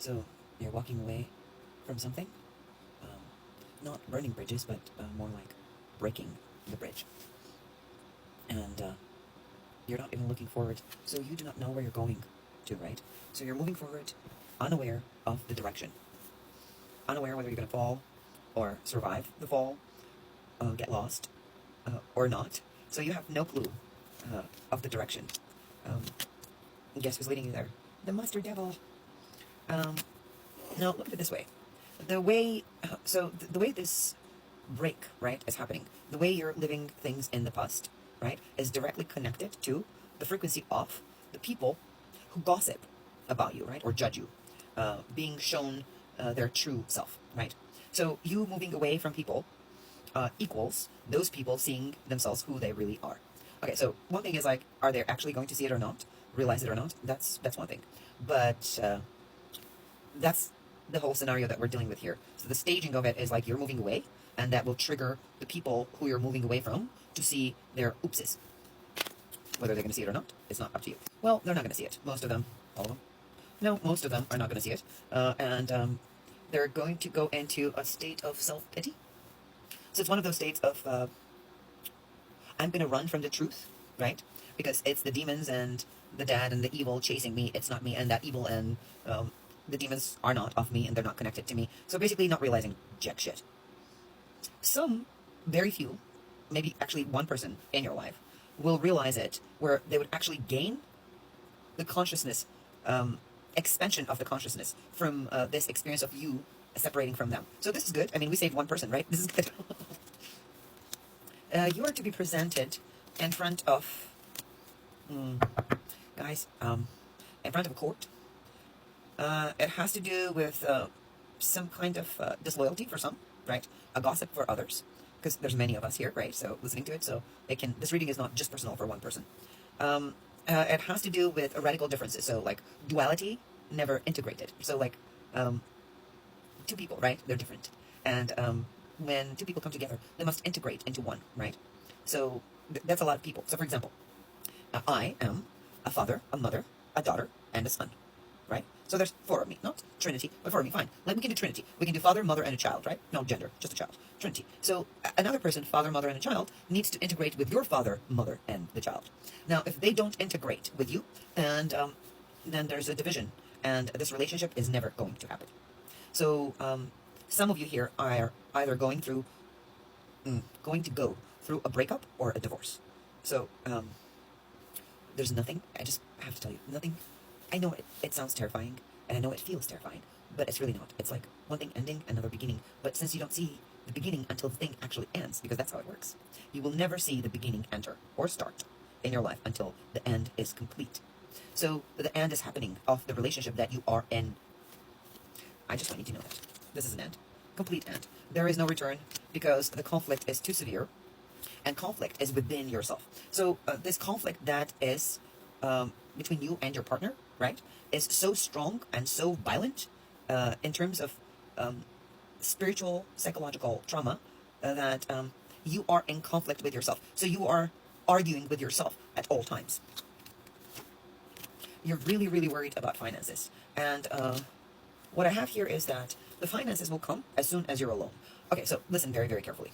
So you're walking away from something, um, not burning bridges, but more like breaking the bridge. And you're not even looking forward, so you do not know where you're going to, right? So you're moving forward, unaware of the direction, unaware whether you're going to fall or survive the fall, get lost, or not. So you have no clue of the direction. Um, guess who's leading you there? The mustard devil. Um, now look at it this way: the way, the way this break, right, is happening, the way you're living things in the past, right, is directly connected to the frequency of the people who gossip about you, right, or judge you, being shown their true self, right? So you moving away from people equals those people seeing themselves who they really are. Okay, so one thing is like, are they actually going to see it or not, realize it or not? That's one thing, but that's the whole scenario that we're dealing with here. So the staging of it is like you're moving away, and that will trigger the people who you're moving away from to see their oopses. Whether they're going to see it or not, it's not up to you. Well, they're not going to see it. Most of them, all of them. No, most of them are not going to see it, and they're going to go into a state of self-pity. So it's one of those states of I'm going to run from the truth, right? Because it's the demons and the dad and the evil chasing me. It's not me, and that evil and the demons are not of me, and they're not connected to me. So basically, not realizing jack shit. Some, very few, maybe actually one person in your life will realize it, where they would actually gain the consciousness, expansion of the consciousness from this experience of you separating from them. So this is good. I mean, we saved one person, right? This is good. You are to be presented in front of, guys, in front of a court. It has to do with some kind of disloyalty for some, right? A gossip for others, because there's many of us here, right? So listening to it, so it can. This reading is not just personal for one person. It has to do with radical differences. So like duality, never integrated. So like two people, right? They're different, and when two people come together, they must integrate into one, right? So that's a lot of people. So for example, I am a father, a mother, a daughter, and a son, right? So there's four of me, not Trinity, but four of me, fine. Like we can do Trinity. We can do father, mother, and a child, right? No gender, just a child. Trinity. So another person, father, mother, and a child, needs to integrate with your father, mother, and the child. Now, if they don't integrate with you, and then there's a division, and this relationship is never going to happen. So some of you here are either going through, going to go through a breakup or a divorce. So there's nothing, I just have to tell you, nothing. I know it sounds terrifying, and I know it feels terrifying, but it's really not. It's like one thing ending, another beginning. But since you don't see the beginning until the thing actually ends, because that's how it works, you will never see the beginning enter or start in your life until the end is complete. So the end is happening of the relationship that you are in. I just want you to know that. This is an end. Complete end. There is no return, because the conflict is too severe, and conflict is within yourself. So this conflict that is between you and your partner, right, is so strong and so violent in terms of spiritual, psychological trauma that you are in conflict with yourself. So you are arguing with yourself at all times. You're really, really worried about finances. And what I have here is that the finances will come as soon as you're alone. Okay, so listen very, very carefully.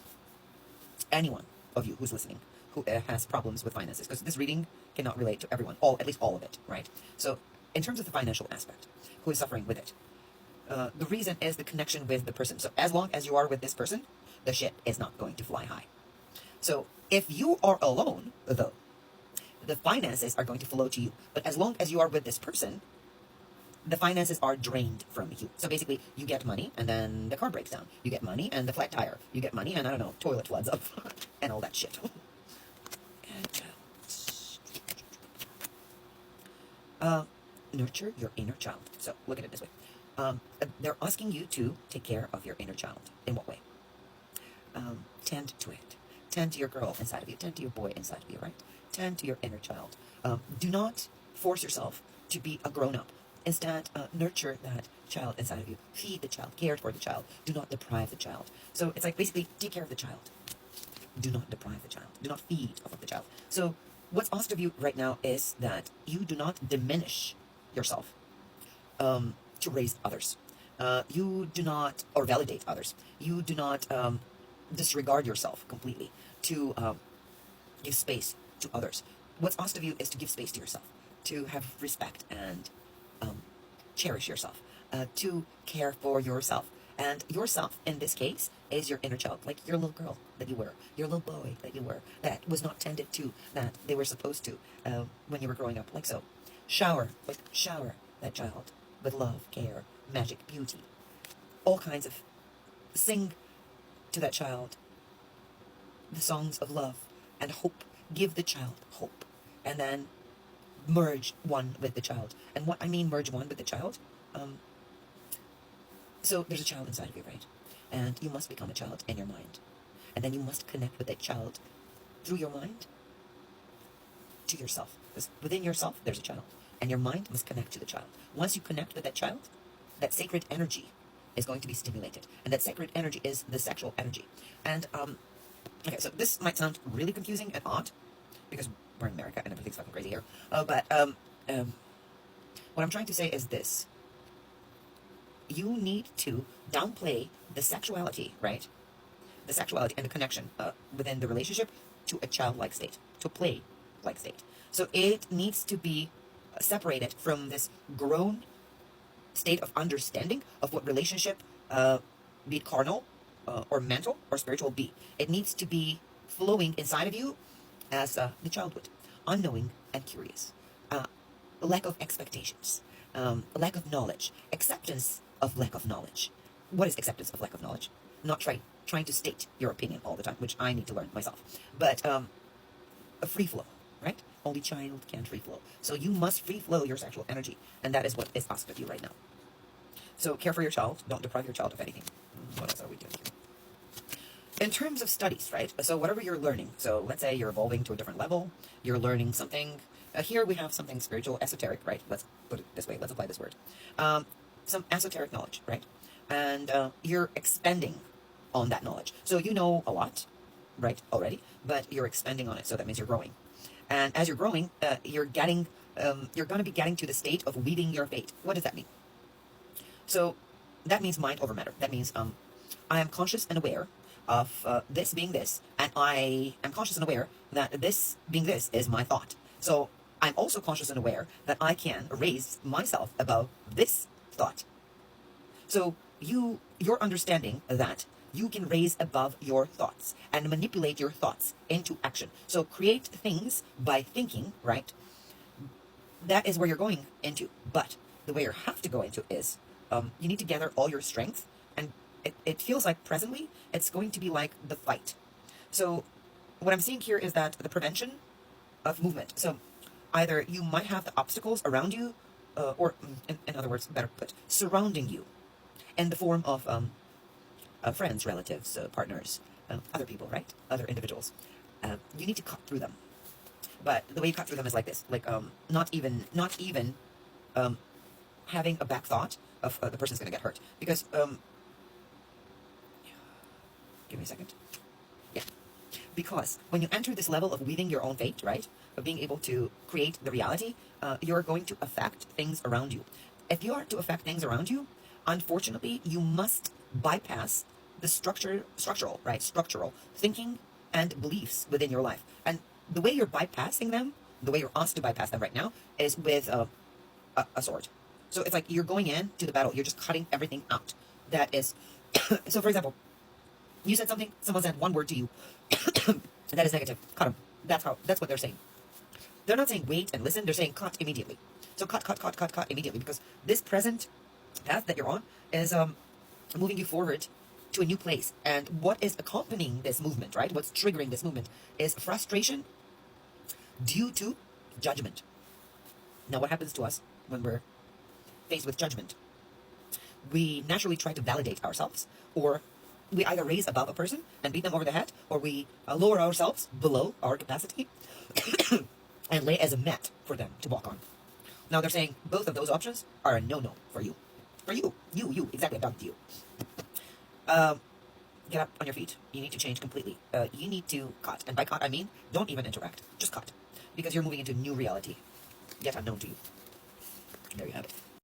Anyone of you who's listening who has problems with finances, because this reading cannot relate to everyone, at least all of it, right? So in terms of the financial aspect, who is suffering with it, the reason is the connection with the person. So as long as you are with this person, the shit is not going to fly high. So if you are alone, though, the finances are going to flow to you. But as long as you are with this person, the finances are drained from you. So basically, you get money, and then the car breaks down. You get money, and the flat tire. You get money, and I don't know, toilet floods up, and all that shit. Nurture your inner child. So look at it this way. They're asking you to take care of your inner child. In what way? Tend to it. Tend to your girl inside of you. Tend to your boy inside of you, right? Tend to your inner child. Do not force yourself to be a grown-up. Instead, nurture that child inside of you. Feed the child. Care for the child. Do not deprive the child. So it's like basically take care of the child. Do not deprive the child. Do not feed off of the child. So what's asked of you right now is that you do not diminish yourself. to raise others. You do not, or validate others. You do not disregard yourself completely to give space to others. What's asked of you is to give space to yourself, to have respect and cherish yourself, to care for yourself. And yourself, in this case, is your inner child, like your little girl that you were, your little boy that you were, that was not tended to, that they were supposed to when you were growing up, like so. Shower that child with love, care, magic, beauty, all kinds of, sing to that child the songs of love and hope. Give the child hope, and then merge one with the child. And what I mean merge one with the child, so there's a child inside of you, right? And you must become a child in your mind. And then you must connect with that child through your mind to yourself. Because within yourself, there's a child. And your mind must connect to the child. Once you connect with that child, that sacred energy is going to be stimulated. And that sacred energy is the sexual energy. And, okay, so this might sound really confusing and odd, because we're in America and everything's fucking crazy here. But what I'm trying to say is this. You need to downplay the sexuality, right? The sexuality and the connection within the relationship to a childlike state, to a play-like state. So it needs to be separated from this grown state of understanding of what relationship, be it carnal, or mental, or spiritual, be. It needs to be flowing inside of you as the child would, unknowing and curious. Lack of expectations, lack of knowledge, acceptance of lack of knowledge. What is acceptance of lack of knowledge? Not trying to state your opinion all the time, which I need to learn myself. But a free flow, right? Only child can free flow. So you must free flow your sexual energy, and that is what is asked of you right now. So care for your child. Don't deprive your child of anything. What else are we doing here? In terms of studies, right? So whatever you're learning, so let's say you're evolving to a different level, you're learning something. Here we have something spiritual, esoteric, right? Let's put it this way. Let's apply this word. Some esoteric knowledge, right? And you're expanding on that knowledge. So you know a lot, right, already, but you're expanding on it, so that means you're growing. And as you're growing, you're going to be getting to the state of weaving your fate. What does that mean? So that means mind over matter. That means I am conscious and aware of this being this, and I am conscious and aware that this being this is my thought. So I'm also conscious and aware that I can raise myself above this thought. So you're understanding that you can raise above your thoughts and manipulate your thoughts into action. So create things by thinking, right? That is where you're going into. But the way you have to go into is you need to gather all your strength, and it feels like presently it's going to be like the fight. So what I'm seeing here is that the prevention of movement. So either you might have the obstacles around you, or in other words, better put, surrounding you in the form of friends, relatives, partners, other people, right? Other individuals. You need to cut through them. But the way you cut through them is like this, like not even having a back thought of the person's going to get hurt. Because, give me a second. Yeah. Because when you enter this level of weaving your own fate, right, of being able to create the reality, you're going to affect things around you. If you are to affect things around you, unfortunately, you must bypass the structural thinking and beliefs within your life. And the way you're bypassing them, the way you're asked to bypass them right now, is with a sword. So it's like you're going in to the battle, you're just cutting everything out. That is, so for example, you said something, someone said one word to you, that is negative, cut them. That's what they're saying. They're not saying wait and listen, they're saying cut immediately. So cut immediately, because this present path that you're on is moving you forward to a new place. And what is accompanying this movement, right? What's triggering this movement is frustration due to judgment. Now, what happens to us when we're faced with judgment? We naturally try to validate ourselves, or we either raise above a person and beat them over the head, or we lower ourselves below our capacity and lay as a mat for them to walk on. Now, they're saying both of those options are a no-no for you. For you, exactly, about you. Get up on your feet. You need to change completely. You need to cut. And by cut, I mean, don't even interact. Just cut. Because you're moving into new reality, yet unknown to you. There you have it.